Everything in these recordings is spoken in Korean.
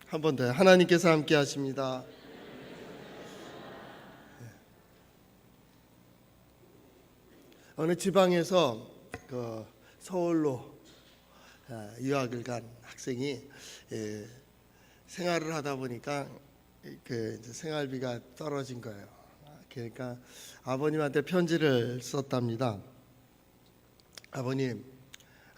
한 번 더. 하나님께서 함께 하십니다. 어느 지방에서 서울로 유학을 간 학생이 생활을 하다 보니까 이제 생활비가 떨어진 거예요. 그러니까 아버님한테 편지를 썼답니다. 아버님,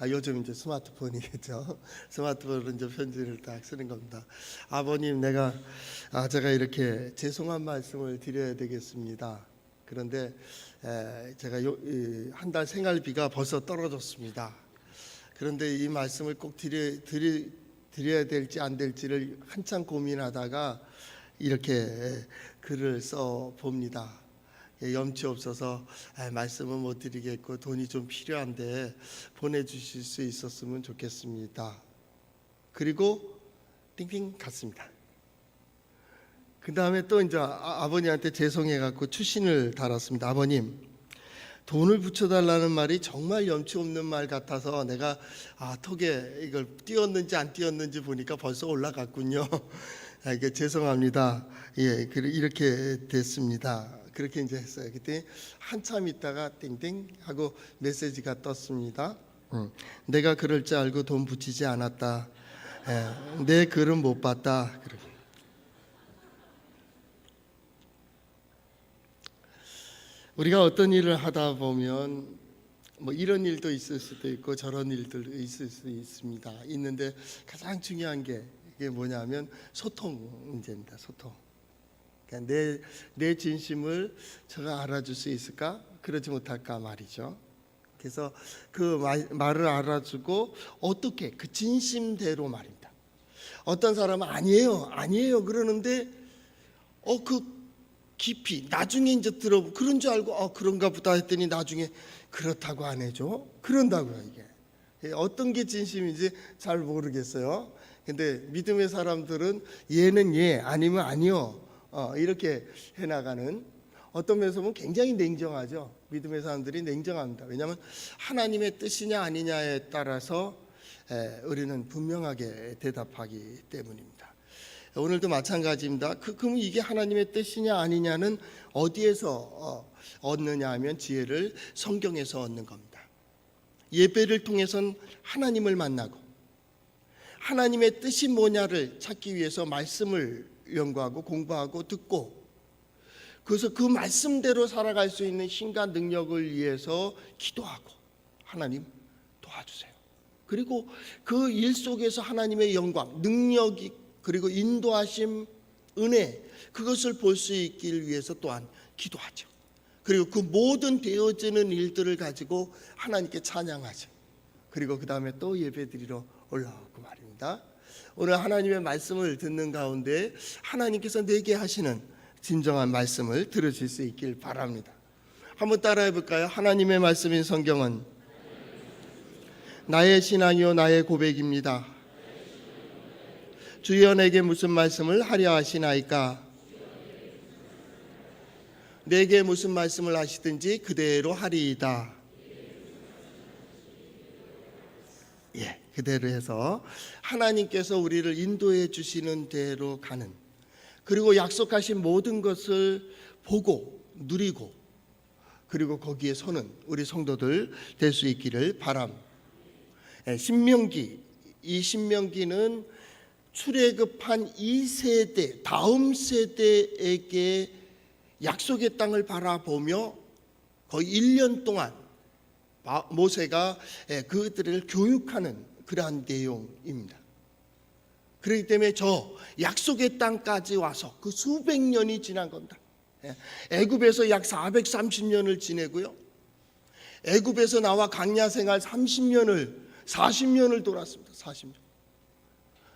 요즘 이제 스마트폰이겠죠. 스마트폰으로 이제 편지를 딱 쓰는 겁니다. 아버님, 제가 이렇게 죄송한 말씀을 드려야 되겠습니다. 그런데 제가 한 달 생활비가 벌써 떨어졌습니다. 그런데 이 말씀을 꼭 드려야 될지 안 될지를 한참 고민하다가 이렇게 글을 써 봅니다. 염치 없어서 말씀은 못 드리겠고 돈이 좀 필요한데 보내주실 수 있었으면 좋겠습니다. 그리고 띵띵 갔습니다. 그 다음에 또 이제 아버님한테 죄송해갖고 추신을 달았습니다. 아버님, 돈을 붙여달라는 말이 정말 염치 없는 말 같아서 내가 톡에 이걸 띄웠는지 안 띄웠는지 보니까 벌써 올라갔군요. 이게 죄송합니다. 예, 이렇게 됐습니다. 그렇게 이제 했어요. 그때 한참 있다가 땡땡 하고 메시지가 떴습니다. 내가 그럴 줄 알고 돈 붙이지 않았다. 내 글은 못 봤다. 우리가 어떤 일을 하다 보면 이런 일도 있을 수도 있고 저런 일도 있을 수 있습니다. 있는데 가장 중요한 게 이게 뭐냐면 소통 문제입니다. 소통. 그러니까 내 진심을 저가 알아줄 수 있을까? 그러지 못할까 말이죠. 그래서 그 말을 알아주고 어떻게 그 진심대로 말입니다. 어떤 사람은 아니에요 그러는데 그 깊이 나중에 이제 들어보고 그런 줄 알고 그런가 보다 했더니 나중에 그렇다고 안 해줘. 그런다고요. 이게 어떤 게 진심인지 잘 모르겠어요. 근데 믿음의 사람들은 얘는 얘 아니면 아니요 이렇게 해나가는, 어떤 면에서 보면 굉장히 냉정하죠. 믿음의 사람들이 냉정합니다. 왜냐하면 하나님의 뜻이냐 아니냐에 따라서 우리는 분명하게 대답하기 때문입니다. 오늘도 마찬가지입니다. 그럼 이게 하나님의 뜻이냐 아니냐는 어디에서 얻느냐 하면 지혜를 성경에서 얻는 겁니다. 예배를 통해서는 하나님을 만나고 하나님의 뜻이 뭐냐를 찾기 위해서 말씀을 연구하고 공부하고 듣고, 그래서 그 말씀대로 살아갈 수 있는 힘과 능력을 위해서 기도하고 하나님 도와주세요. 그리고 그 일 속에서 하나님의 영광, 능력이 그리고 인도하심, 은혜, 그것을 볼 수 있길 위해서 또한 기도하죠. 그리고 그 모든 되어지는 일들을 가지고 하나님께 찬양하죠. 그리고 그 다음에 또 예배드리러 올라오고 말입니다. 오늘 하나님의 말씀을 듣는 가운데 하나님께서 내게 하시는 진정한 말씀을 들으실 수 있길 바랍니다. 한번 따라해 볼까요? 하나님의 말씀인 성경은 나의 신앙이요 나의 고백입니다. 주여 내게 무슨 말씀을 하려 하시나이까? 내게 무슨 말씀을 하시든지 그대로 하리이다. 예, 그대로 해서 하나님께서 우리를 인도해 주시는 대로 가는, 그리고 약속하신 모든 것을 보고 누리고 그리고 거기에 서는 우리 성도들 될 수 있기를 바랍니다. 신명기, 이 신명기는 출애굽한 2세대 다음 세대에게 약속의 땅을 바라보며 거의 1년 동안 모세가 그들을 교육하는 그러한 내용입니다. 그렇기 때문에 저 약속의 땅까지 와서 그 수백 년이 지난 겁니다. 애굽에서 약 430년을 지내고요, 애굽에서 나와 광야 생활 40년을 돌았습니다. 40년.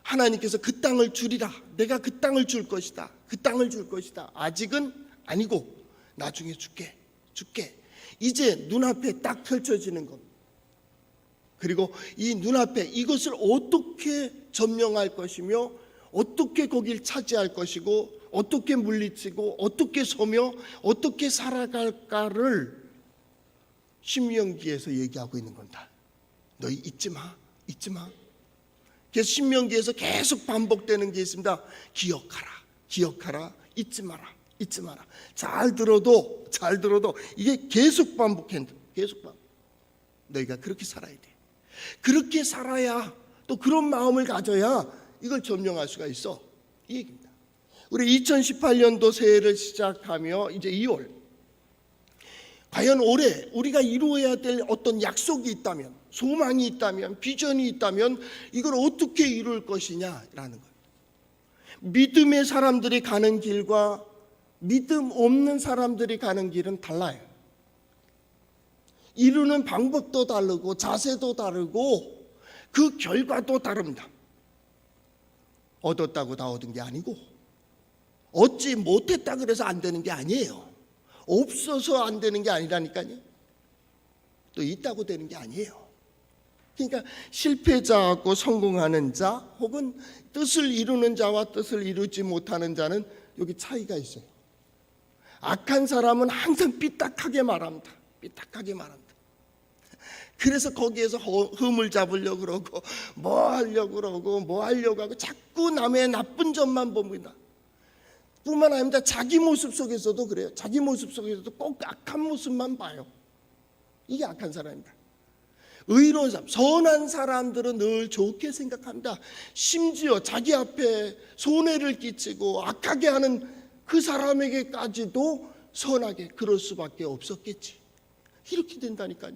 하나님께서 그 땅을 주리라, 내가 그 땅을 줄 것이다, 그 땅을 줄 것이다. 아직은 아니고 나중에 줄게. 이제 눈앞에 딱 펼쳐지는 겁니다. 그리고 이 눈앞에 이것을 어떻게 점령할 것이며 어떻게 거길 차지할 것이고 어떻게 물리치고 어떻게 서며 어떻게 살아갈까를 신명기에서 얘기하고 있는 겁니다. 너희 잊지 마. 그래서 신명기에서 계속 반복되는 게 있습니다. 기억하라, 기억하라, 잊지 마라, 잊지 마라. 잘 들어도 이게 계속 반복한다. 계속 반복. 너희가 그렇게 살아야 돼. 그렇게 살아야, 또 그런 마음을 가져야 이걸 점령할 수가 있어. 이 얘기입니다. 우리 2018년도 새해를 시작하며 이제 2월, 과연 올해 우리가 이루어야 될 어떤 약속이 있다면, 소망이 있다면, 비전이 있다면 이걸 어떻게 이룰 것이냐라는 거예요. 믿음의 사람들이 가는 길과 믿음 없는 사람들이 가는 길은 달라요. 이루는 방법도 다르고 자세도 다르고 그 결과도 다릅니다. 얻었다고 다 얻은 게 아니고, 얻지 못했다 그래서 안 되는 게 아니에요. 없어서 안 되는 게 아니라니까요. 또 있다고 되는 게 아니에요. 그러니까 실패자하고 성공하는 자, 혹은 뜻을 이루는 자와 뜻을 이루지 못하는 자는 여기 차이가 있어요. 악한 사람은 항상 삐딱하게 말합니다. 삐딱하게 말합니다. 그래서 거기에서 흠을 잡으려고 그러고 뭐 하려고 그러고 뭐 하려고 하고 자꾸 남의 나쁜 점만 봅니다. 뿐만 아니라 자기 모습 속에서도 그래요. 자기 모습 속에서도 꼭 악한 모습만 봐요. 이게 악한 사람입니다. 의로운 사람, 선한 사람들은 늘 좋게 생각합니다. 심지어 자기 앞에 손해를 끼치고 악하게 하는 그 사람에게까지도 선하게 그럴 수밖에 없었겠지. 이렇게 된다니까요.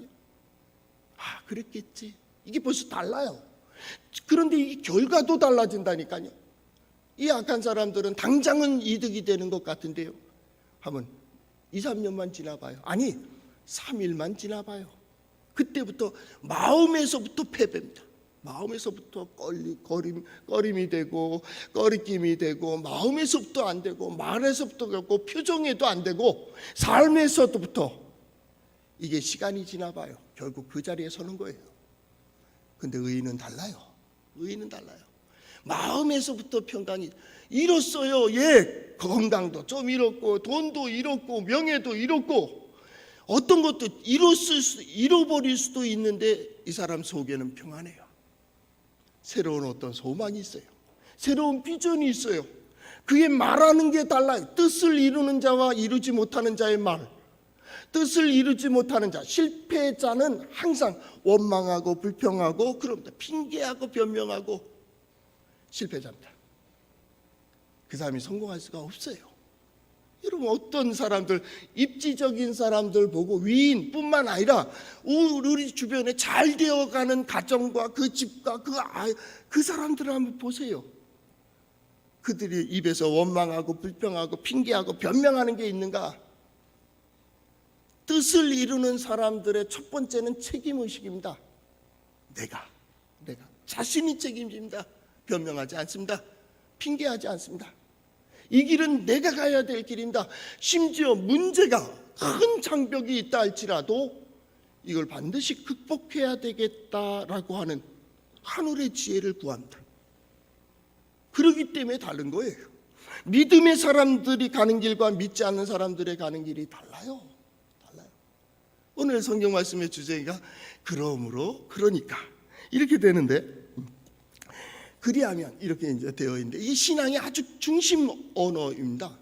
아, 그랬겠지. 이게 벌써 달라요. 그런데 이 결과도 달라진다니까요. 이 악한 사람들은 당장은 이득이 되는 것 같은데요, 한번 2, 3년만 지나봐요. 아니 3일만 지나봐요. 그때부터 마음에서부터 패배입니다. 마음에서부터 꺼림이 되고 꺼리낌이 되고, 마음에서부터 안 되고, 말에서부터 그렇고, 표정에도 안 되고, 삶에서부터. 이게 시간이 지나봐요. 결국 그 자리에 서는 거예요. 근데 의인은 달라요. 의인은 달라요. 마음에서부터 평강이 잃었어요. 예, 건강도 좀 잃었고, 돈도 잃었고, 명예도 잃었고, 어떤 것도 잃어버릴 수도 있는데 이 사람 속에는 평안해요. 새로운 어떤 소망이 있어요. 새로운 비전이 있어요. 그게 말하는 게 달라요. 뜻을 이루는 자와 이루지 못하는 자의 말. 뜻을 이루지 못하는 자, 실패자는 항상 원망하고 불평하고 그럽니다. 핑계하고 변명하고 실패자입니다. 그 사람이 성공할 수가 없어요. 여러분, 어떤 사람들, 입지적인 사람들 보고 위인뿐만 아니라 우리 주변에 잘 되어가는 가정과 그 집과 그 사람들을 한번 보세요. 그들이 입에서 원망하고 불평하고 핑계하고 변명하는 게 있는가? 뜻을 이루는 사람들의 첫 번째는 책임의식입니다. 내가 자신이 책임집니다. 변명하지 않습니다. 핑계하지 않습니다. 이 길은 내가 가야 될 길입니다. 심지어 문제가 큰 장벽이 있다 할지라도 이걸 반드시 극복해야 되겠다라고 하는 하늘의 지혜를 구합니다. 그렇기 때문에 다른 거예요. 믿음의 사람들이 가는 길과 믿지 않는 사람들의 가는 길이 달라요. 오늘 성경 말씀의 주제가 그러니까 이렇게 되는데, 그리하면 이렇게 이제 되어 있는데, 이 신앙의 아주 중심 언어입니다.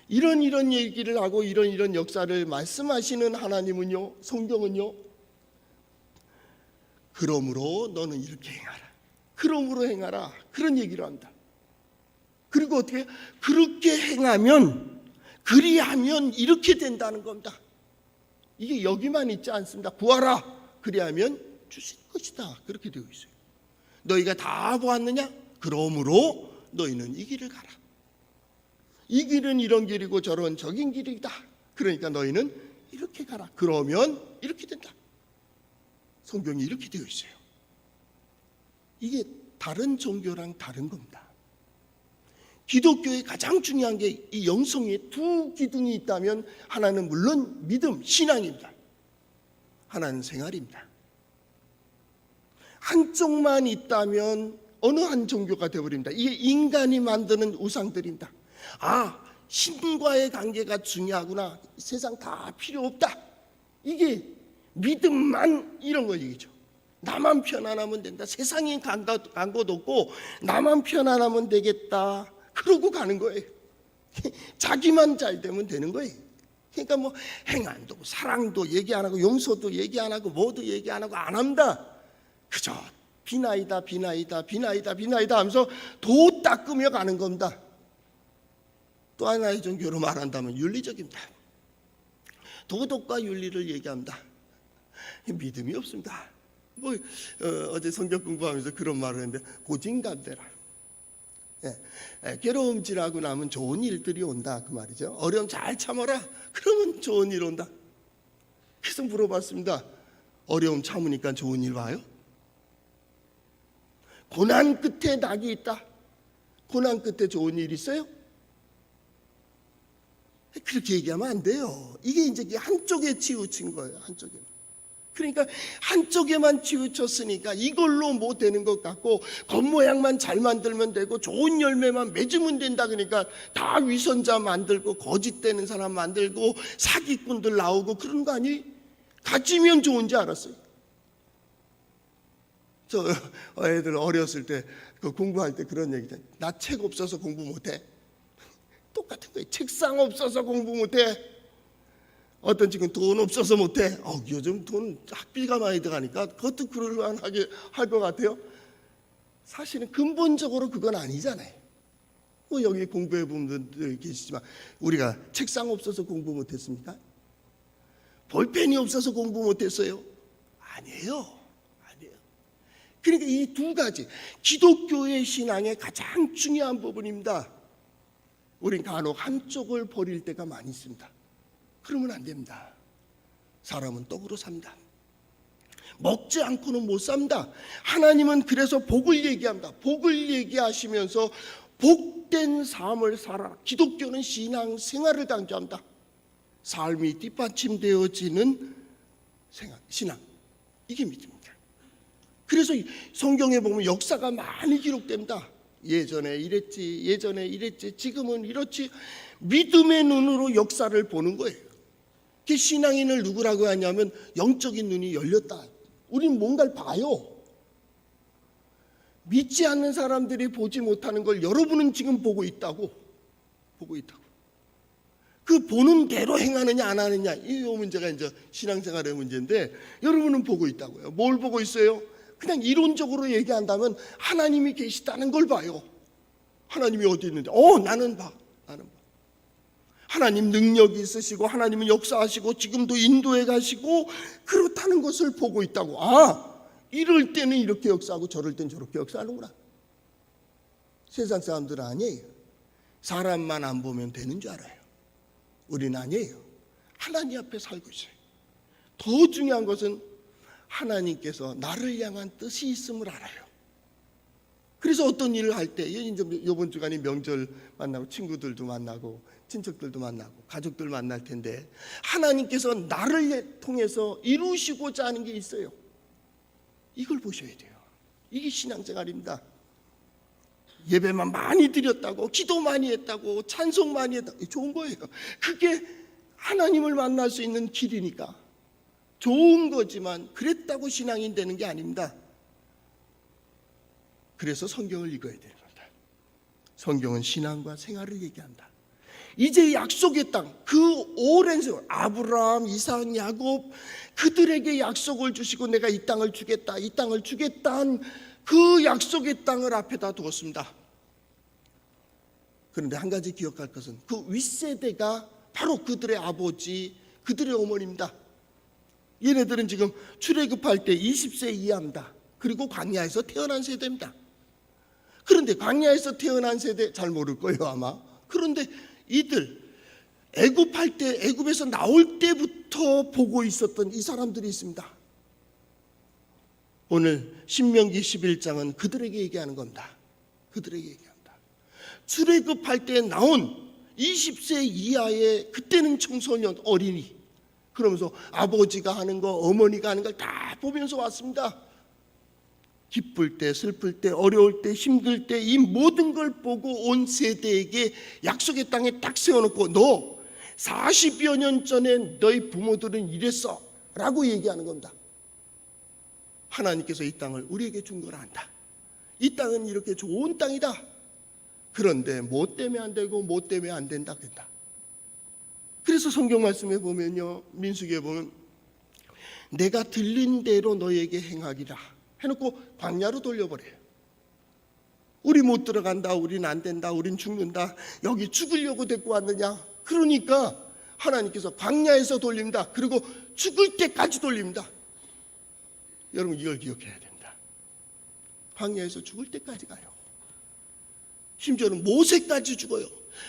이런 얘기를 하고 이런 역사를 말씀하시는 하나님은요, 성경은요, 그러므로 너는 이렇게 행하라, 그러므로 행하라, 그런 얘기를 합니다. 그리고 어떻게 그렇게 행하면, 그리하면 이렇게 된다는 겁니다. 이게 여기만 있지 않습니다. 구하라, 그리하면 주실 것이다, 그렇게 되어 있어요. 너희가 다 보았느냐? 그러므로 너희는 이 길을 가라. 이 길은 이런 길이고 저긴 길이다. 그러니까 너희는 이렇게 가라. 그러면 이렇게 된다. 성경이 이렇게 되어 있어요. 이게 다른 종교랑 다른 겁니다. 기독교의 가장 중요한 게 이 영성에 두 기둥이 있다면, 하나는 물론 믿음, 신앙입니다. 하나는 생활입니다. 한쪽만 있다면 어느 한 종교가 되어버립니다. 이게 인간이 만드는 우상들입니다. 아, 신과의 관계가 중요하구나, 세상 다 필요 없다, 이게 믿음만 이런 거 얘기죠. 나만 편안하면 된다. 세상에 간 것 없고 나만 편안하면 되겠다. 그러고 가는 거예요. 자기만 잘 되면 되는 거예요. 그러니까 뭐 행안도 사랑도 얘기 안 하고 용서도 얘기 안 하고 뭐도 얘기 안 하고 안 합니다. 그저 비나이다 하면서 도 닦으며 가는 겁니다. 또 하나의 종교로 말한다면 윤리적입니다. 도덕과 윤리를 얘기합니다. 믿음이 없습니다. 어제 성경 공부하면서 그런 말을 했는데 고진감대라. 괴로움질하고 나면 좋은 일들이 온다 그 말이죠. 어려움 잘 참아라. 그러면 좋은 일 온다. 그래서 물어봤습니다. 어려움 참으니까 좋은 일 와요? 고난 끝에 낙이 있다. 고난 끝에 좋은 일 있어요? 그렇게 얘기하면 안 돼요. 이게 이제 한쪽에 치우친 거예요. 한쪽에. 그러니까 한쪽에만 치우쳤으니까 이걸로 뭐 되는 것 같고 겉모양만 잘 만들면 되고 좋은 열매만 맺으면 된다. 그러니까 다 위선자 만들고 거짓되는 사람 만들고 사기꾼들 나오고 그런 거 아니에요? 가지면 좋은지 알았어요. 저 애들 어렸을 때 그 공부할 때 그런 얘기잖아요. 나 책 없어서 공부 못해. 똑같은 거예요. 책상 없어서 공부 못해. 어떤 친구는 돈 없어서 못해. 요즘 돈 학비가 많이 들어가니까 그것도 그럴만하게 할 것 같아요. 사실은 근본적으로 그건 아니잖아요. 뭐 여기 공부해 본 분들 계시지만 우리가 책상 없어서 공부 못했습니까? 볼펜이 없어서 공부 못했어요? 아니에요. 그러니까 이 두 가지 기독교의 신앙의 가장 중요한 부분입니다. 우린 간혹 한쪽을 버릴 때가 많이 있습니다. 그러면 안 됩니다. 사람은 떡으로 삽니다. 먹지 않고는 못 삽니다. 하나님은 그래서 복을 얘기합니다. 복을 얘기하시면서 복된 삶을 살아라. 기독교는 신앙 생활을 강조합니다. 삶이 뒷받침되어지는 신앙, 이게 믿음입니다. 그래서 성경에 보면 역사가 많이 기록됩니다. 예전에 이랬지, 지금은 이렇지. 믿음의 눈으로 역사를 보는 거예요. 그 신앙인을 누구라고 하냐면 영적인 눈이 열렸다. 우린 뭔가를 봐요. 믿지 않는 사람들이 보지 못하는 걸 여러분은 지금 보고 있다고. 그 보는 대로 행하느냐 안 하느냐, 이 문제가 이제 신앙생활의 문제인데 여러분은 보고 있다고요. 뭘 보고 있어요? 그냥 이론적으로 얘기한다면 하나님이 계시다는 걸 봐요. 하나님이 어디 있는데? 나는 봐. 하나님 능력이 있으시고 하나님은 역사하시고 지금도 인도에 가시고 그렇다는 것을 보고 있다고. 이럴 때는 이렇게 역사하고 저럴 때는 저렇게 역사하는구나. 세상 사람들은 아니에요. 사람만 안 보면 되는 줄 알아요. 우리는 아니에요. 하나님 앞에 살고 있어요. 더 중요한 것은 하나님께서 나를 향한 뜻이 있음을 알아요. 그래서 어떤 일을 할 때 이번 주간에 명절 만나고 친구들도 만나고 친척들도 만나고 가족들 만날 텐데 하나님께서 나를 통해서 이루시고자 하는 게 있어요. 이걸 보셔야 돼요. 이게 신앙생활입니다. 예배만 많이 드렸다고, 기도 많이 했다고, 찬송 많이 했다고, 좋은 거예요. 그게 하나님을 만날 수 있는 길이니까 좋은 거지만 그랬다고 신앙인 되는 게 아닙니다. 그래서 성경을 읽어야 되는 겁니다. 성경은 신앙과 생활을 얘기한다. 이제 약속의 땅, 그 오랜 세월 아브라함, 이삭, 야곱 그들에게 약속을 주시고 내가 이 땅을 주겠다 한 그 약속의 땅을 앞에다 두었습니다. 그런데 한 가지 기억할 것은 그 윗세대가 바로 그들의 아버지, 그들의 어머니입니다. 얘네들은 지금 출애굽할 때 20세 이하입니다. 그리고 광야에서 태어난 세대입니다. 그런데 광야에서 태어난 세대 잘 모를 거예요 아마. 그런데 이들 애굽할 때, 애굽에서 나올 때부터 보고 있었던 이 사람들이 있습니다. 오늘 신명기 11장은 그들에게 얘기하는 겁니다. 그들에게 얘기합니다. 출애굽할 때 나온 20세 이하의 그때는 청소년 어린이, 그러면서 아버지가 하는 거, 어머니가 하는 걸 다 보면서 왔습니다. 기쁠 때, 슬플 때, 어려울 때, 힘들 때 이 모든 걸 보고 온 세대에게 약속의 땅에 딱 세워놓고 너 40여 년 전에 너희 부모들은 이랬어 라고 얘기하는 겁니다. 하나님께서 이 땅을 우리에게 준 걸 안다. 이 땅은 이렇게 좋은 땅이다. 그런데 뭐 때문에 안 되고 뭐 때문에 안 된다 그랬다. 그래서 성경 말씀에 보면요, 민수기에 보면 내가 들린 대로 너에게 행하리라 해놓고 광야로 돌려버려요. 우리 못 들어간다, 우린 안 된다, 우린 죽는다, 여기 죽으려고 데리고 왔느냐. 그러니까 하나님께서 광야에서 돌립니다. 그리고 죽을 때까지 돌립니다. 여러분 이걸 기억해야 된다. 광야에서 죽을 때까지 가요. 심지어는 모세까지 죽어요.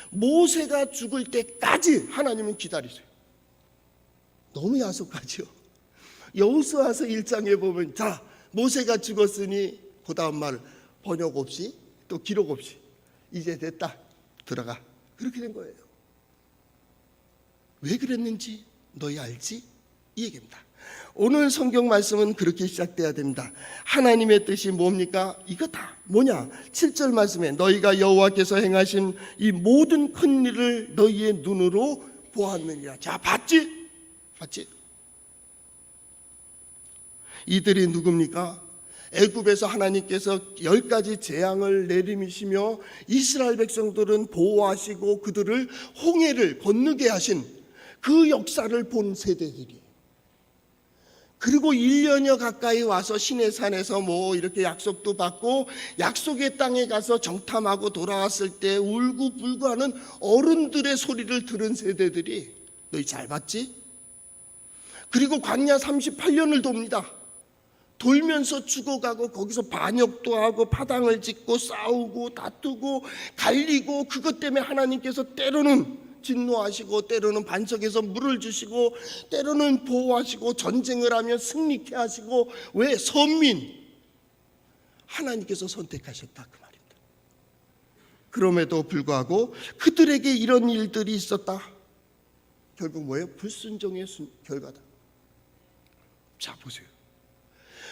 모세가 죽을 때까지 하나님은 기다리세요. 너무 야속하죠. 여호수아서 1장에 보면 자, 모세가 죽었으니 그 다음 말 번역 없이 또 기록 없이 이제 됐다, 들어가. 그렇게 된 거예요. 왜 그랬는지 너희 알지? 이 얘기입니다. 오늘 성경 말씀은 그렇게 시작돼야 됩니다. 하나님의 뜻이 뭡니까? 이거 다 뭐냐? 7절 말씀에 너희가 여호와께서 행하신 이 모든 큰 일을 너희의 눈으로 보았느니라. 자, 봤지? 봤지? 이들이 누굽니까? 애굽에서 하나님께서 10가지 재앙을 내리시며 이스라엘 백성들은 보호하시고 그들을 홍해를 건너게 하신 그 역사를 본 세대들이, 그리고 1년여 가까이 와서 시내산에서 뭐 이렇게 약속도 받고 약속의 땅에 가서 정탐하고 돌아왔을 때 울고불고 하는 어른들의 소리를 들은 세대들이, 너희 잘 봤지? 그리고 광야 38년을 돕니다. 돌면서 죽어가고 거기서 반역도 하고 파당을 짓고 싸우고 다투고 갈리고, 그것 때문에 하나님께서 때로는 진노하시고 때로는 반석에서 물을 주시고 때로는 보호하시고 전쟁을 하면 승리케 하시고. 왜? 선민 하나님께서 선택하셨다 그 말입니다. 그럼에도 불구하고 그들에게 이런 일들이 있었다. 결국 뭐예요? 불순종의 결과다. 자, 보세요.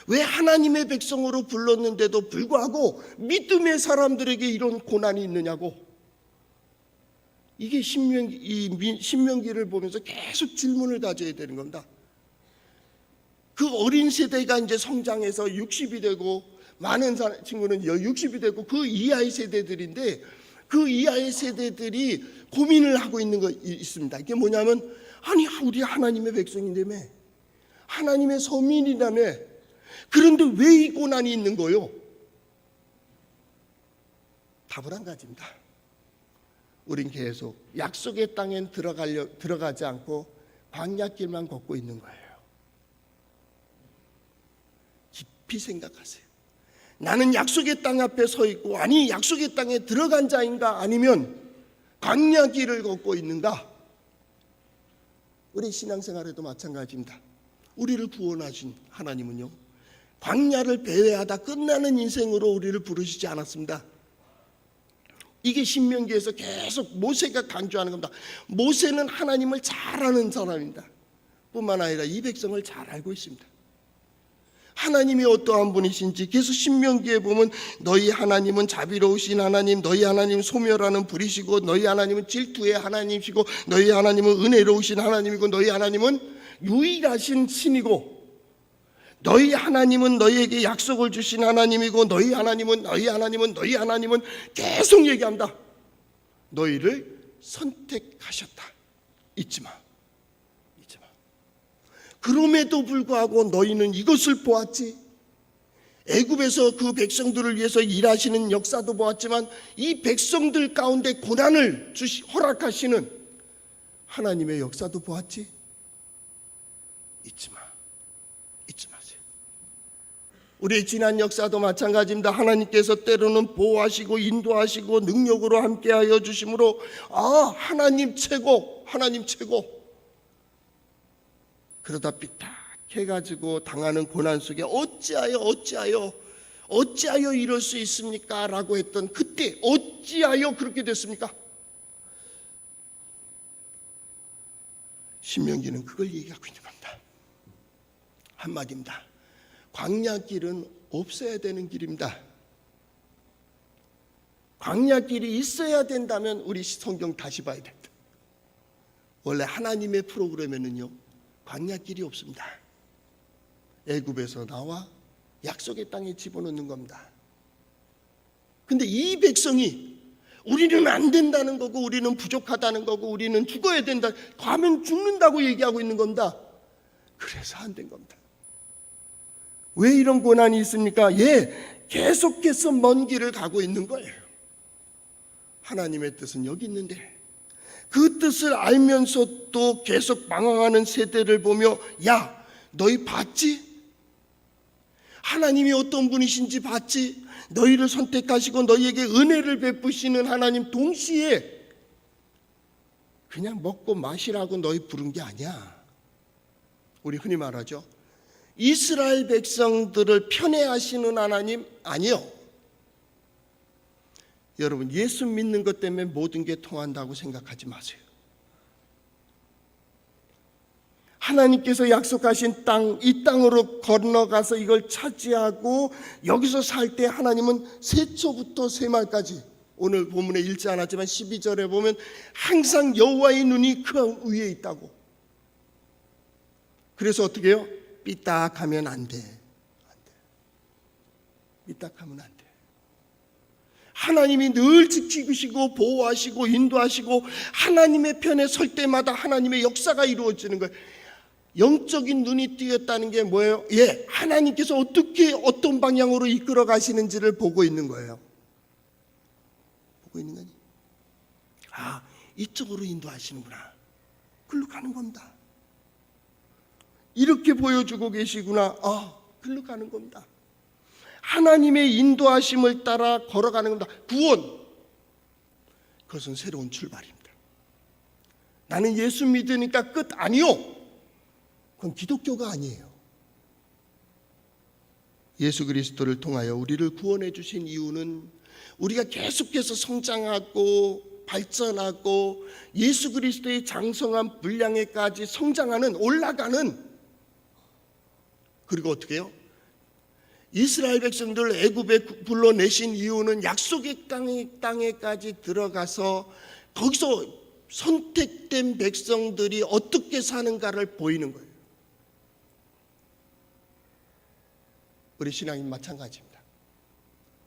왜 하나님의 백성으로 불렀는데도 불구하고 믿음의 사람들에게 이런 고난이 있느냐고. 이게 신명기를 보면서 계속 질문을 가져야 되는 겁니다. 그 어린 세대가 이제 성장해서 60이 되고, 많은 친구는 60이 되고 그 이하의 세대들인데, 그 이하의 세대들이 고민을 하고 있는 거 있습니다. 이게 뭐냐면, 아니 우리 하나님의 백성인데며, 하나님의 서민이라며, 그런데 왜 이 고난이 있는 거요? 답을 한 가지입니다. 우린 계속 약속의 땅엔 들어가지 않고 광야길만 걷고 있는 거예요. 깊이 생각하세요. 나는 약속의 땅 앞에 서 있고, 아니 약속의 땅에 들어간 자인가, 아니면 광야길을 걷고 있는가? 우리 신앙생활에도 마찬가지입니다. 우리를 구원하신 하나님은요, 광야를 배회하다 끝나는 인생으로 우리를 부르시지 않았습니다. 이게 신명기에서 계속 모세가 강조하는 겁니다. 모세는 하나님을 잘 아는 사람입니다. 뿐만 아니라 이 백성을 잘 알고 있습니다. 하나님이 어떠한 분이신지 계속 신명기에 보면 너희 하나님은 자비로우신 하나님, 너희 하나님은 소멸하는 불이시고, 너희 하나님은 질투의 하나님이시고, 너희 하나님은 은혜로우신 하나님이고, 너희 하나님은 유일하신 신이고, 너희 하나님은 너희에게 약속을 주신 하나님이고, 너희 하나님은 계속 얘기한다. 너희를 선택하셨다. 잊지 마. 그럼에도 불구하고 너희는 이것을 보았지. 애굽에서 그 백성들을 위해서 일하시는 역사도 보았지만, 이 백성들 가운데 고난을 허락하시는 하나님의 역사도 보았지. 잊지 마. 잊지 마세요. 우리의 지난 역사도 마찬가지입니다. 하나님께서 때로는 보호하시고 인도하시고 능력으로 함께하여 주심으로, 아, 하나님 최고, 하나님 최고. 그러다 삐딱해가지고 당하는 고난 속에 어찌하여 이럴 수 있습니까? 라고 했던 그때 어찌하여 그렇게 됐습니까? 신명기는 그걸 얘기하고 있는 겁니다. 한마디입니다. 광야길은 없어야 되는 길입니다. 광야길이 있어야 된다면 우리 성경 다시 봐야 됩니다. 원래 하나님의 프로그램에는요, 광야길이 없습니다. 애굽에서 나와 약속의 땅에 집어넣는 겁니다. 근데 이 백성이 우리는 안 된다는 거고, 우리는 부족하다는 거고, 우리는 죽어야 된다, 가면 죽는다고 얘기하고 있는 겁니다. 그래서 안 된 겁니다. 왜 이런 고난이 있습니까? 계속해서 먼 길을 가고 있는 거예요. 하나님의 뜻은 여기 있는데 그 뜻을 알면서도 계속 방황하는 세대를 보며, 야, 너희 봤지? 하나님이 어떤 분이신지 봤지? 너희를 선택하시고 너희에게 은혜를 베푸시는 하나님, 동시에 그냥 먹고 마시라고 너희 부른 게 아니야. 우리 흔히 말하죠, 이스라엘 백성들을 편애하시는 하나님 아니요. 여러분, 예수 믿는 것 때문에 모든 게 통한다고 생각하지 마세요. 하나님께서 약속하신 땅, 이 땅으로 건너가서 이걸 차지하고 여기서 살 때 하나님은 세초부터 세말까지, 오늘 본문에 읽지 않았지만 12절에 보면 항상 여호와의 눈이 그 위에 있다고. 그래서 어떻게 해요? 삐딱하면 안 돼. 삐딱하면 안 돼. 하나님이 늘 지키시고 보호하시고 인도하시고 하나님의 편에 설 때마다 하나님의 역사가 이루어지는 거예요. 영적인 눈이 띄었다는 게 뭐예요? 하나님께서 어떻게 어떤 방향으로 이끌어 가시는지를 보고 있는 거예요. 보고 있는 거니? 이쪽으로 인도하시는구나. 글로 가는 겁니다. 이렇게 보여주고 계시구나. 글로 가는 겁니다. 하나님의 인도하심을 따라 걸어가는 겁니다. 구원, 그것은 새로운 출발입니다. 나는 예수 믿으니까 끝, 아니요. 그건 기독교가 아니에요. 예수 그리스도를 통하여 우리를 구원해 주신 이유는 우리가 계속해서 성장하고 발전하고 예수 그리스도의 장성한 분량에까지 성장하는, 올라가는, 그리고 어떻게 해요? 이스라엘 백성들을 애굽에 불러내신 이유는 약속의 땅에까지 들어가서 거기서 선택된 백성들이 어떻게 사는가를 보이는 거예요. 우리 신앙이 마찬가지입니다.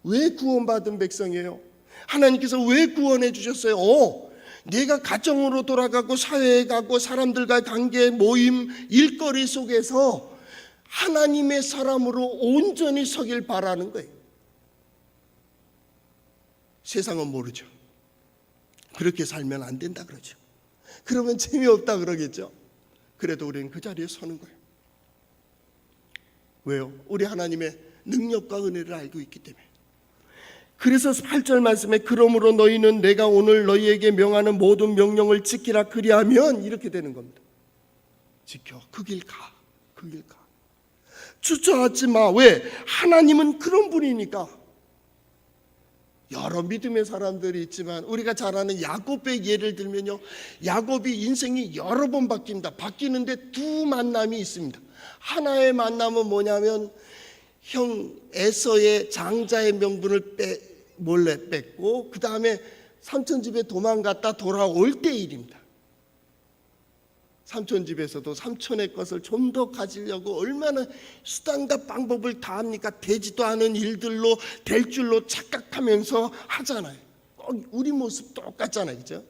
왜 구원받은 백성이에요? 하나님께서 왜 구원해 주셨어요? 내가 가정으로 돌아가고 사회에 가고 사람들과 관계, 모임, 일거리 속에서 하나님의 사람으로 온전히 서길 바라는 거예요. 세상은 모르죠. 그렇게 살면 안 된다 그러죠. 그러면 재미없다 그러겠죠. 그래도 우리는 그 자리에 서는 거예요. 왜요? 우리 하나님의 능력과 은혜를 알고 있기 때문에. 그래서 8절 말씀에 그러므로 너희는 내가 오늘 너희에게 명하는 모든 명령을 지키라, 그리하면 이렇게 되는 겁니다. 지켜, 그 길 가, 그 길 가. 주저하지 마. 왜? 하나님은 그런 분이니까. 여러 믿음의 사람들이 있지만 우리가 잘 아는 야곱의 예를 들면요, 야곱이 인생이 여러 번 바뀝니다. 바뀌는데 두 만남이 있습니다. 하나의 만남은 뭐냐면 형 에서의 장자의 명분을 몰래 뺐고, 그 다음에 삼촌 집에 도망갔다 돌아올 때 일입니다. 삼촌 집에서도 삼촌의 것을 좀 더 가지려고 얼마나 수단과 방법을 다 합니까? 되지도 않은 일들로 될 줄로 착각하면서 하잖아요. 우리 모습 똑같잖아요, 그죠?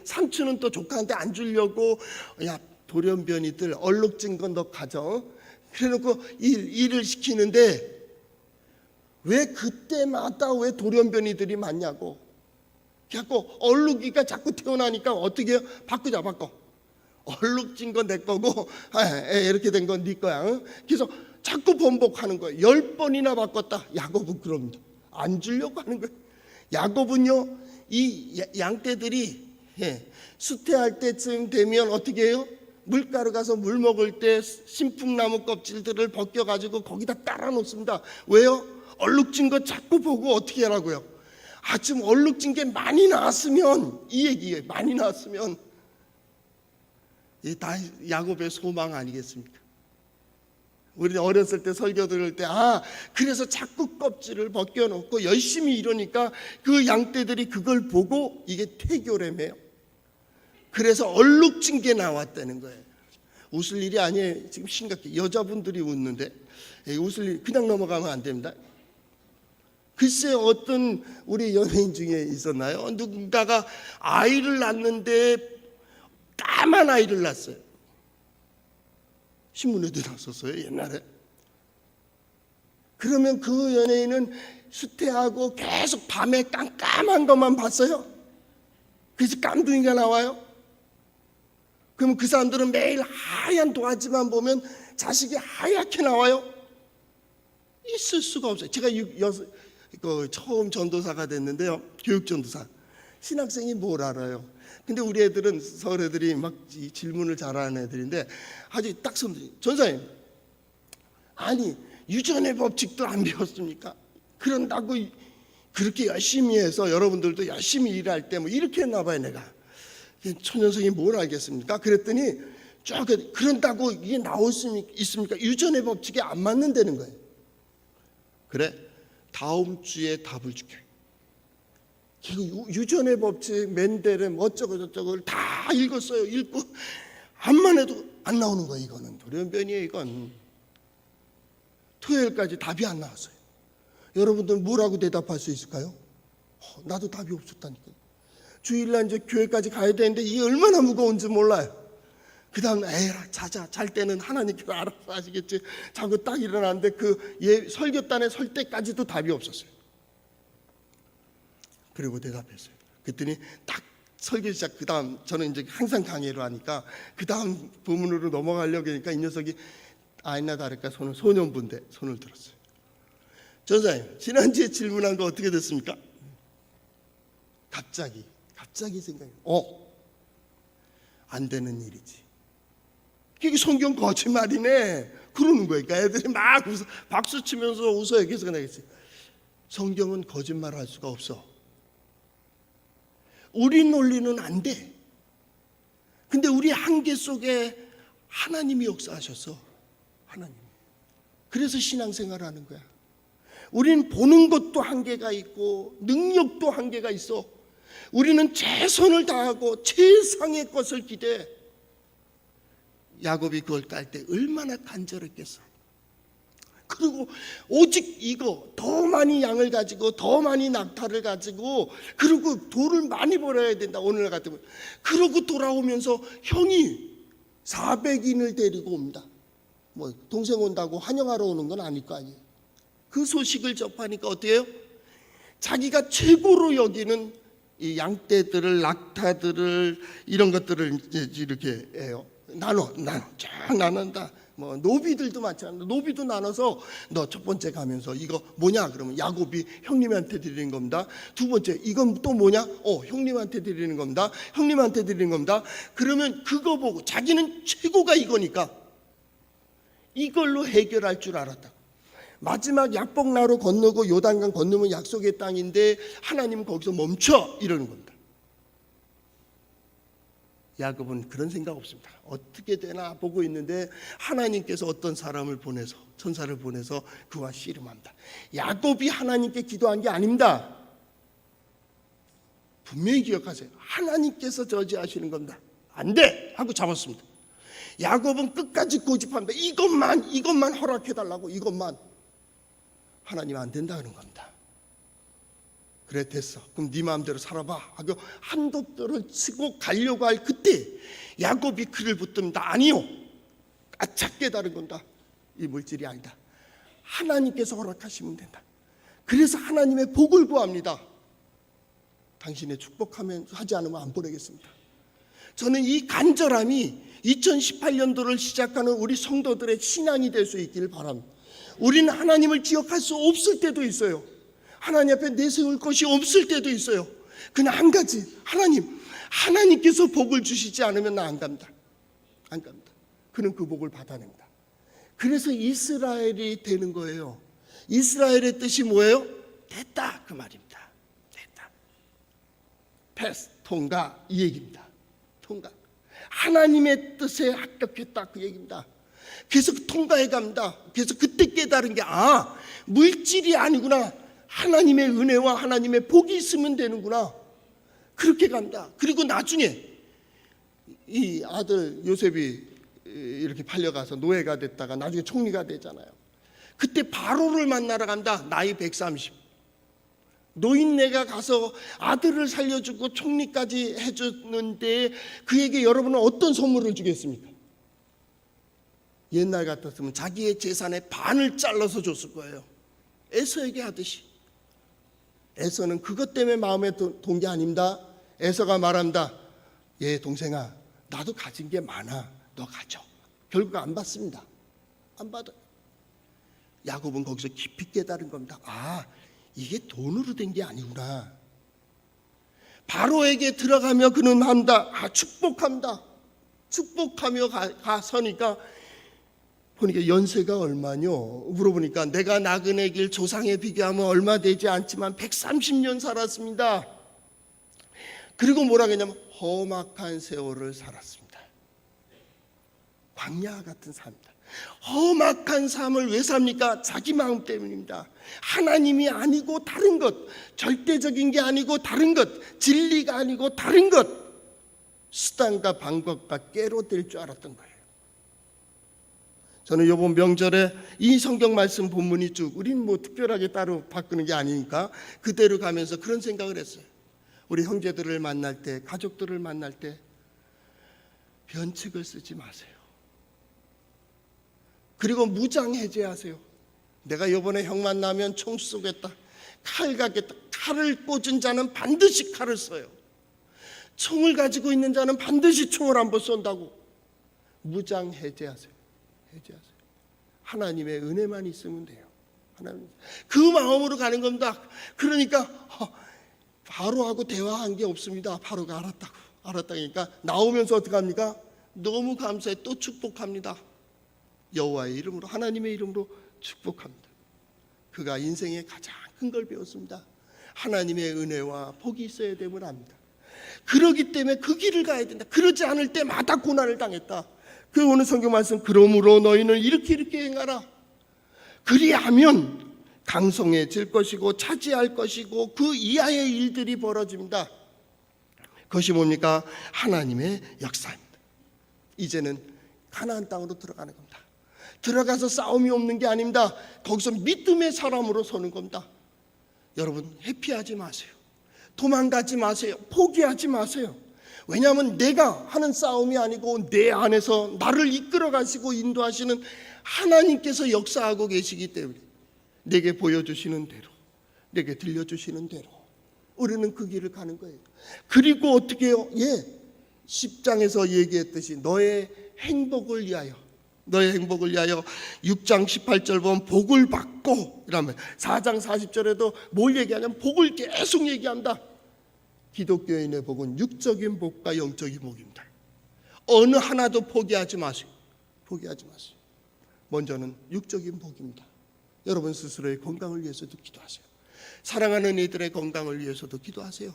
삼촌은 또 조카한테 안 주려고, 야, 돌연변이들 얼룩진 건 너 가져. 그래놓고 일을 시키는데 왜 그때마다 왜 돌연변이들이 많냐고. 자꾸 얼룩이가 자꾸 태어나니까 어떻게 해요? 바꾸자, 바꿔. 얼룩진 건 내 거고 이렇게 된 건 네 거야. 그래서 자꾸 번복하는 거예요. 10번이나 바꿨다. 야곱은 그럽니다. 안 주려고 하는 거예요. 야곱은요, 이 양떼들이 수태할 때쯤 되면 어떻게 해요? 물가로 가서 물 먹을 때 신풍나무 껍질들을 벗겨가지고 거기다 따라 놓습니다. 왜요? 얼룩진 거 자꾸 보고 어떻게 하라고요? 좀 얼룩진 게 많이 나왔으면, 이 얘기예요. 많이 나왔으면. 이게 다 야곱의 소망 아니겠습니까? 우리 어렸을 때 설교 들을 때 그래서 자꾸 껍질을 벗겨놓고 열심히 이러니까 그 양떼들이 그걸 보고 이게 태교라며요. 그래서 얼룩진 게 나왔다는 거예요. 웃을 일이 아니에요. 지금 심각해. 여자분들이 웃는데 웃을 일 그냥 넘어가면 안 됩니다. 글쎄 어떤 우리 연예인 중에 있었나요? 누군가가 아이를 낳는데 까만 아이를 낳았어요. 신문에도 났었어요 옛날에. 그러면 그 연예인은 수태하고 계속 밤에 깜깜한 것만 봤어요. 그래서 깜둥이가 나와요. 그러면 그 사람들은 매일 하얀 도화지만 보면 자식이 하얗게 나와요. 있을 수가 없어요. 제가 처음 전도사가 됐는데요, 교육전도사. 신학생이 뭘 알아요? 근데 우리 애들은 서울 애들이 막 질문을 잘하는 애들인데 아주 딱 선생님, 전사님, 아니 유전의 법칙도 안 배웠습니까? 그런다고 그렇게 열심히 해서 여러분들도 열심히 일할 때 뭐 이렇게 했나 봐요. 내가 초년생이 뭘 알겠습니까? 그랬더니 그런다고 이게 나올 수 있습니까? 유전의 법칙에 안 맞는다는 거예요. 그래, 다음 주에 답을 줄게. 유전의 법칙, 멘델의 어쩌고 저쩌고 다 읽었어요. 읽고 암만 해도 안 나오는 거예요. 이거는 돌연변이에요. 이건 토요일까지 답이 안 나왔어요. 여러분들 뭐라고 대답할 수 있을까요? 나도 답이 없었다니까요. 주일날 이제 교회까지 가야 되는데 이게 얼마나 무거운지 몰라요. 그 다음 에라 자자, 잘 때는 하나님께서 알아서 하시겠지. 자고 딱 일어났는데 설교단에 설 때까지도 답이 없었어요. 그리고 대답했어요. 그랬더니 딱 설교 시작, 그 다음 저는 이제 항상 강의로 하니까 그 다음 부문으로 넘어가려고 하니까 이 녀석이 아니나 다를까 소년부인데 손을 들었어요. 전사님, 지난주에 질문한 거 어떻게 됐습니까? 갑자기 생각이 안 되는 일이지. 이게 성경 거짓말이네 그러는 거예요. 그러니까 애들이 막 박수 치면서 웃어요. 그래서 그러겠지. 성경은 거짓말할 수가 없어. 우리 논리는 안 돼. 근데 우리 한계 속에 하나님이 역사하셔서 하나님. 그래서 신앙생활을 하는 거야. 우리는 보는 것도 한계가 있고 능력도 한계가 있어. 우리는 최선을 다하고 최상의 것을 기대해. 야곱이 그걸 깔 때 얼마나 간절했겠어. 그리고 오직 이거 더 많이 양을 가지고 더 많이 낙타를 가지고 그리고 돈을 많이 벌어야 된다. 오늘 같으면 그러고 돌아오면서 형이 400인을 데리고 옵니다. 뭐 동생 온다고 환영하러 오는 건 아닐 거 아니에요. 그 소식을 접하니까 어때요? 자기가 최고로 여기는 이 양떼들을, 낙타들을, 이런 것들을 이렇게 해요. 나눠 쫙 나눈다. 뭐 노비들도 많잖아. 노비도 나눠서 너 첫 번째 가면서 이거 뭐냐? 그러면 야곱이 형님한테 드리는 겁니다. 두 번째 이건 또 뭐냐? 형님한테 드리는 겁니다. 형님한테 드리는 겁니다. 그러면 그거 보고 자기는 최고가 이거니까 이걸로 해결할 줄 알았다. 마지막 약복나루 건너고 요단강 건너면 약속의 땅인데 하나님 거기서 멈춰 이러는 겁니다. 야곱은 그런 생각 없습니다. 어떻게 되나 보고 있는데 하나님께서 어떤 사람을 보내서 천사를 보내서 그와 씨름합니다. 야곱이 하나님께 기도한 게 아닙니다. 분명히 기억하세요. 하나님께서 저지하시는 겁니다. 안 돼! 하고 잡았습니다. 야곱은 끝까지 고집합니다. 이것만 허락해달라고. 이것만. 하나님 안 된다 그런 겁니다. 그래 됐어. 그럼 네 마음대로 살아봐 하고 한도뼈를 치고 가려고 할 그때 야곱이 그를 붙듭니다. 아니요. 까착 깨달은 건다. 이 물질이 아니다. 하나님께서 허락하시면 된다. 그래서 하나님의 복을 구합니다. 당신의 축복하면 하지 않으면 안 보내겠습니다. 저는 이 간절함이 2018년도를 시작하는 우리 성도들의 신앙이 될 수 있기를 바랍니다. 우리는 하나님을 기억할 수 없을 때도 있어요. 하나님 앞에 내세울 것이 없을 때도 있어요. 그러나 한 가지, 하나님께서 복을 주시지 않으면 나 안 갑니다. 안 갑니다. 그는 그 복을 받아냅니다. 그래서 이스라엘이 되는 거예요. 이스라엘의 뜻이 뭐예요? 됐다 그 말입니다. 됐다. 패스, 통과 이 얘기입니다. 통과. 하나님의 뜻에 합격했다 그 얘기입니다. 그래서 통과해 갑니다. 그래서 그때 깨달은 게 물질이 아니구나. 하나님의 은혜와 하나님의 복이 있으면 되는구나. 그렇게 간다. 그리고 나중에 이 아들 요셉이 이렇게 팔려가서 노예가 됐다가 나중에 총리가 되잖아요. 그때 바로를 만나러 간다. 나이 130. 노인네가 가서 아들을 살려주고 총리까지 해줬는데 그에게 여러분은 어떤 선물을 주겠습니까? 옛날 같았으면 자기의 재산의 반을 잘라서 줬을 거예요. 에서에게 하듯이. 에서는 그것 때문에 마음에 돈 게 아닙니다. 에서가 말합니다. 예, 동생아, 나도 가진 게 많아. 너 가져. 결국 안 받습니다. 안 받아. 야곱은 거기서 깊이 깨달은 겁니다. 아, 이게 돈으로 된 게 아니구나. 바로에게 들어가며 그는 한다. 아, 축복합니다. 축복하며 가서니까 보니까 연세가 얼마뇨? 물어보니까 내가 나그네 길 조상에 비교하면 얼마 되지 않지만 130년 살았습니다. 그리고 뭐라 그랬냐면 험악한 세월을 살았습니다. 광야 같은 삶입니다. 험악한 삶을 왜 삽니까? 자기 마음 때문입니다. 하나님이 아니고 다른 것, 절대적인 게 아니고 다른 것, 진리가 아니고 다른 것, 수단과 방법과 깨로 될 줄 알았던 거예요. 저는 이번 명절에 이 성경 말씀 본문이 쭉, 우린 뭐 특별하게 따로 바꾸는 게 아니니까 그대로 가면서 그런 생각을 했어요. 우리 형제들을 만날 때, 가족들을 만날 때 변칙을 쓰지 마세요. 그리고 무장 해제하세요. 내가 이번에 형 만나면 총 쏘겠다, 칼 갖겠다. 칼을 꽂은 자는 반드시 칼을 써요. 총을 가지고 있는 자는 반드시 총을 한번 쏜다고. 무장 해제하세요. 해제하세요. 하나님의 은혜만 있으면 돼요. 하나님, 그 마음으로 가는 겁니다. 그러니까 바로하고 대화한 게 없습니다. 바로가 알았다니까 나오면서 어떻게 합니까? 너무 감사해. 또 축복합니다. 여호와의 이름으로, 하나님의 이름으로 축복합니다. 그가 인생의 가장 큰 걸 배웠습니다. 하나님의 은혜와 복이 있어야 됨을 압니다. 그러기 때문에 그 길을 가야 된다. 그러지 않을 때마다 고난을 당했다. 그 오늘 성경 말씀, 그러므로 너희는 이렇게 행하라. 그리하면 강성해질 것이고 차지할 것이고 그 이하의 일들이 벌어집니다. 그것이 뭡니까? 하나님의 역사입니다. 이제는 가나안 땅으로 들어가는 겁니다. 들어가서 싸움이 없는 게 아닙니다. 거기서 믿음의 사람으로 서는 겁니다. 여러분, 회피하지 마세요. 도망가지 마세요. 포기하지 마세요. 왜냐하면 내가 하는 싸움이 아니고 내 안에서 나를 이끌어 가시고 인도하시는 하나님께서 역사하고 계시기 때문에 내게 보여주시는 대로, 내게 들려주시는 대로 우리는 그 길을 가는 거예요. 그리고 어떻게 해요? 10장에서 얘기했듯이 너의 행복을 위하여 6장 18절 보면 복을 받고 이라면 4장 40절에도 뭘 얘기하냐면 복을 계속 얘기합니다. 기독교인의 복은 육적인 복과 영적인 복입니다. 어느 하나도 포기하지 마세요. 포기하지 마세요. 먼저는 육적인 복입니다. 여러분 스스로의 건강을 위해서도 기도하세요. 사랑하는 이들의 건강을 위해서도 기도하세요.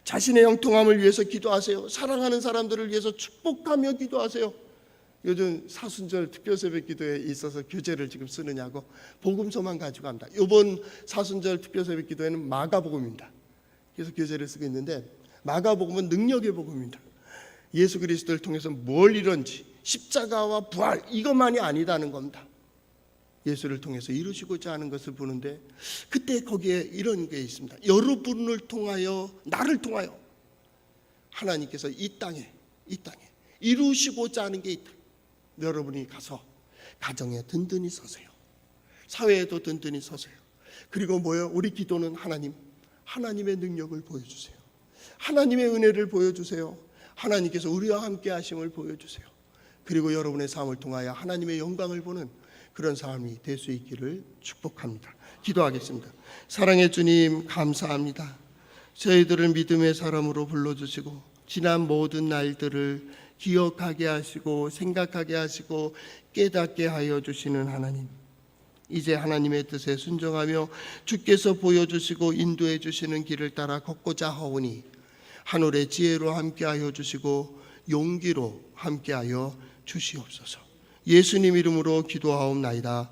자신의 형통함을 위해서 기도하세요. 사랑하는 사람들을 위해서 축복하며 기도하세요. 요즘 사순절 특별새벽 기도에 있어서 교재를 지금 쓰느냐고 복음서만 가지고 합니다. 이번 사순절 특별새벽 기도에는 마가복음입니다. 그래서 교재를 쓰고 있는데 마가복음은 능력의 복음입니다. 예수 그리스도를 통해서 뭘 이룬지, 십자가와 부활, 이것만이 아니다는 겁니다. 예수를 통해서 이루시고자 하는 것을 보는데 그때 거기에 이런 게 있습니다. 여러분을 통하여, 나를 통하여 하나님께서 이 땅에 이루시고자 하는 게 있다. 여러분이 가서 가정에 든든히 서세요. 사회에도 든든히 서세요. 그리고 뭐예요? 우리 기도는 하나님의 능력을 보여주세요. 하나님의 은혜를 보여주세요. 하나님께서 우리와 함께 하심을 보여주세요. 그리고 여러분의 삶을 통하여 하나님의 영광을 보는 그런 삶이 될 수 있기를 축복합니다. 기도하겠습니다. 사랑의 주님, 감사합니다. 저희들을 믿음의 사람으로 불러주시고 지난 모든 날들을 기억하게 하시고 생각하게 하시고 깨닫게 하여 주시는 하나님, 이제 하나님의 뜻에 순종하며 주께서 보여주시고 인도해 주시는 길을 따라 걷고자 하오니 하늘의 지혜로 함께하여 주시고 용기로 함께하여 주시옵소서. 예수님 이름으로 기도하옵나이다.